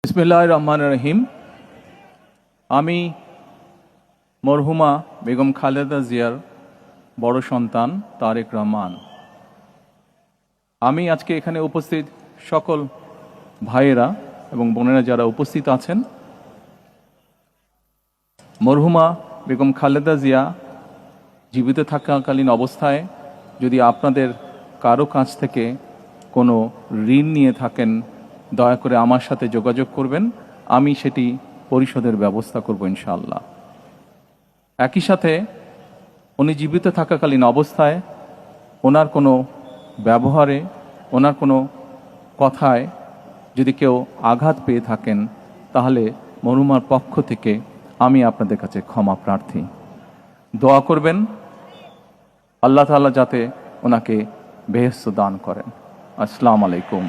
বিসমিল্লাহির রহমানির রহিম। আমি মরহুমা বেগম খালেদা জিয়ার বড় সন্তান তারেক রহমান। আমি আজকে এখানে উপস্থিত সকল ভাইয়েরা এবং বোনেরা যারা উপস্থিত আছেন, মরহুমা বেগম খালেদা জিয়া জীবিত থাকাকালীন অবস্থায় যদি আপনাদের কারো কাছ থেকে কোনো ঋণ নিয়ে থাকেন, দয়া করে আমার সাথে যোগাযোগ করবেন, আমি সেটি পরিশোধের ব্যবস্থা করব ইনশাআল্লাহ। একই সাথে উনি জীবিত থাকাকালীন অবস্থায় ওনার কোনো ব্যবহারে, ওনার কোনো কথায় যদি কেউ আঘাত পেয়ে থাকেন, তাহলে মরহুমার পক্ষ থেকে আমি আপনাদের কাছে ক্ষমা প্রার্থী। দোয়া করবেন আল্লাহ তাআলা যাতে ওনাকে বেহেশত দান করেন। আসসালামু আলাইকুম।